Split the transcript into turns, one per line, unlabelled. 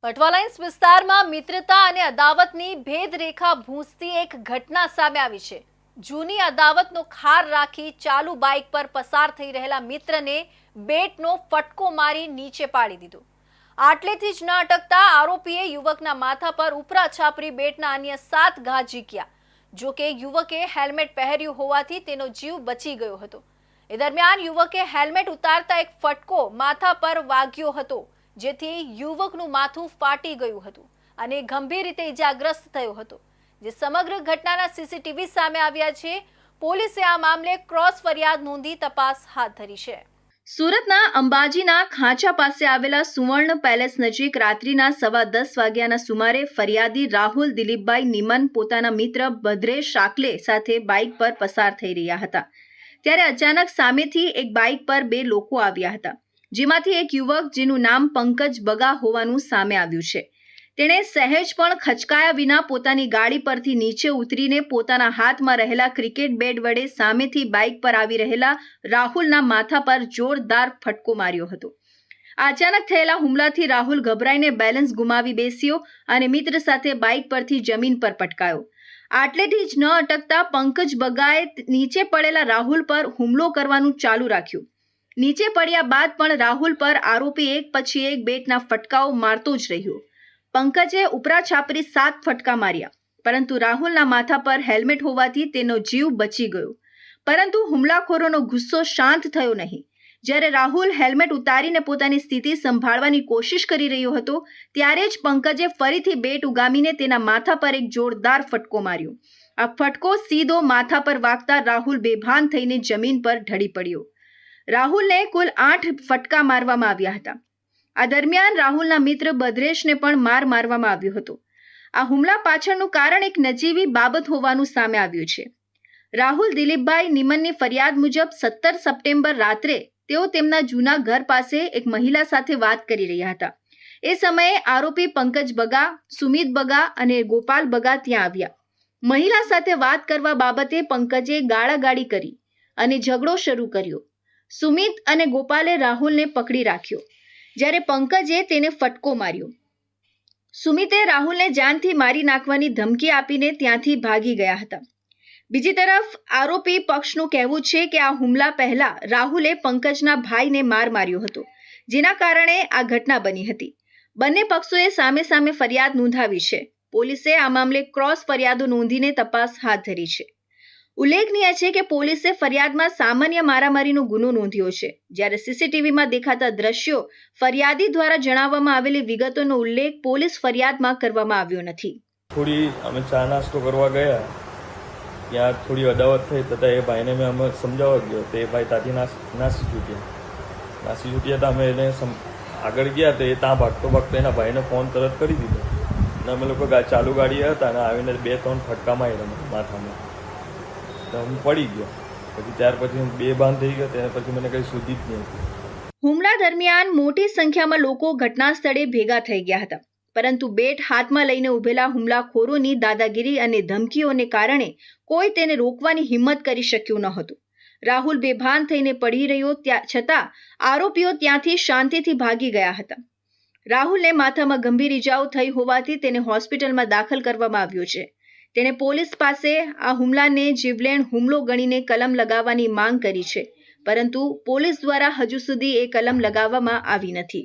પટવાલાઇન્સ વિસ્તારમાં મિત્રતા અને અદાવતની ભેદરેખા ભૂંસતી એક ઘટના સામે આવી છે। જૂની અદાવતનો ખાર રાખી ચાલુ બાઇક પર પસાર થઈ રહેલા મિત્રને બેટનો ફટકો મારી નીચે પાડી દીધો। આટલેથી જ ન અટકતા આરોપીએ યુવકના માથા પર ઉપરા છાપરી બેટના અન્ય 7 ઘા ઝીક્યા। જો કે યુવકે હેલ્મેટ પહેર્યું હોવાથી તેનો જીવ બચી ગયો હતો। એ દરમિયાન યુવકે હેલ્મેટ ઉતારતા એક ફટકો માથા પર વાગ્યો હતો, જેથી યુવકનું માથું ફાટી ગયું હતું અને ગંભીર રીતે ઇજાગ્રસ્ત થયો હતો। જે સમગ્ર ઘટનાના સીસીટીવી સામે આવ્યા છે। પોલીસે આ મામલે ક્રોસ ફરિયાદ નોંધી તપાસ હાથ ધરી છે। સુરતના અંબાજીના ખાંચા પાસે આવેલા સુવર્ણ પેલેસ નજીક રાત્રિના 10:15 વાગ્યાના સુમારે ફરિયાદી રાહુલ દિલીપભાઈ નિમન પોતાના મિત્ર ભદ્રેશ શાકલે સાથે બાઇક પર પસાર થઈ રહ્યા હતા। ત્યારે અચાનક સામેથી એક બાઇક પર 2 લોકો આવ્યા હતા, જેમાંથી એક યુવક જેનું નામ પંકજ બગા હોવાનું સામે આવ્યું છે। તેણે સહેજ પણ ખચકાયા વિના પોતાની ગાડી પરથી નીચે ઉતરીને પોતાના હાથમાં રહેલા ક્રિકેટ બેટ વડે સામેથી બાઇક પર આવી રહેલા રાહુલના માથા પર જોરદાર ફટકો માર્યો હતો। અચાનક થયેલા હુમલાથી રાહુલ ગભરાઈને બેલેન્સ ગુમાવી બેસ્યો અને મિત્ર સાથે બાઇક પરથી જમીન પર પટકાયો। આટલેથી જ ન અટકતા પંકજ બગાએ નીચે પડેલા રાહુલ પર હુમલો કરવાનું ચાલુ રાખ્યું। નીચે પડ્યા બાદ પણ રાહુલ પર આરોપી એક પછી એક બેટના ફટકાઓ મારતો જ રહ્યો। પંકજે ઉપરા છાપરી 7 ફટકા માર્યા, પરંતુ રાહુલના માથા પર હેલ્મેટ હોવાથી તેનો જીવ બચી ગયો। પરંતુ હુમલાખોરોનો ગુસ્સો શાંત થયો નહીં। જ્યારે રાહુલ હેલ્મેટ ઉતારીને પોતાની સ્થિતિ સંભાળવાની કોશિશ કરી રહ્યો હતો, ત્યારે જ પંકજે ફરીથી બેટ ઉગામીને તેના માથા પર એક જોરદાર ફટકો માર્યો। આ ફટકો સીધો માથા પર વાગતા રાહુલ બેભાન થઈને જમીન પર ઢળી પડ્યો। રાહુલને કુલ 8 ફટકા મારવામાં આવ્યા હતા। આ દરમિયાન રાહુલના મિત્ર ભદ્રેશને પણ મારવામાં આવ્યો હતો। આ હુમલા પાછળનું કારણ એક નજીવી બાબત હોવાનું સામે આવ્યું છે। રાહુલ દિલીપભાઈ નિમનની ફરિયાદ મુજબ 17 સપ્ટેમ્બર રાત્રે તેઓ તેમના જૂના ઘર પાસે એક મહિલા સાથે વાત કરી રહ્યા હતા। એ સમયે આરોપી પંકજ બગા, સુમિત બગા અને ગોપાલ બગા ત્યાં આવ્યા। મહિલા સાથે વાત કરવા બાબતે પંકજે ગાળાગાળી કરી અને ઝઘડો શરૂ કર્યો। સુમિત અને ગોપાલે રાહુલને પકડી રાખ્યો, જ્યારે પંકજે તેને ફટકો માર્યો। સુમિતે રાહુલને જાનથી મારી નાખવાની ધમકી આપીને ત્યાંથી ભાગી ગયા હતા। બીજી તરફ આરોપી પક્ષનું કહેવું છે કે આ હુમલા પહેલા રાહુલે પંકજના ભાઈને માર્યો હતો, જેના કારણે આ ઘટના બની હતી। બંને પક્ષોએ સામે સામે ફરિયાદ નોંધાવી છે। પોલીસે આ મામલે ક્રોસ ફરિયાદો નોંધીને તપાસ હાથ ધરી છે। ઉલ્લેખનીય છે કે પોલીસે ફરિયાદમાં સામાન્ય મારામારીનો ગુનો નોંધ્યો છે, જ્યારે સીસીટીવીમાં દેખાતા દ્રશ્યો ફરિયાદી દ્વારા જણાવવામાં આવેલી વિગતોનો ઉલ્લેખ પોલીસ ફરિયાદમાં કરવામાં આવ્યો નથી।
થોડી અમે ચા નાસ્તો કરવા ગયા, ત્યાં થોડી અદાવત થઈ તથા એ ભાઈને મેં અમે સમજાવવા ગયો તો એ ભાઈ ત્યાંથી નાસી છૂટ્યા હતા। અમે એને આગળ ગયા તો એ ત્યાં ભાગતો એના ભાઈને ફોન તરત કરી દીધો અને અમે લોકો ચાલુ ગાડી હતા અને આવીને 2-3 ફટકા માર્યા માથામાં, તો હું પડી ગયો। પછી ત્યાર પછી હું બેભાન થઈ ગયો, તેને પછી મને કંઈ સૂઝી જ નહીં હતી।
હુમલા દરમિયાન મોટી સંખ્યામાં લોકો ઘટના સ્થળે ભેગા થઈ ગયા હતા, પરંતુ બેટ હાથમાં લઈને ઉભેલા હુમલાખોરોની દાદાગીરી અને ધમકીઓને કારણે કોઈ તેને રોકવાની હિંમત કરી શક્યું ન હતું। રાહુલ બેભાન થઈને પડી રહ્યો છતાં આરોપીઓ ત્યાંથી શાંતિથી ભાગી ગયા હતા। રાહુલને માથામાં ગંભીર ઇજાઓ થઈ હોવાથી તેને હોસ્પિટલમાં દાખલ કરવામાં આવ્યો છે। તેણે પોલીસ પાસે આ હુમલાને જીવલેણ હુમલો ગણીને કલમ લગાવવાની માંગ કરી છે, પરંતુ પોલીસ દ્વારા હજુ સુધી એ કલમ લગાવવામાં આવી નથી।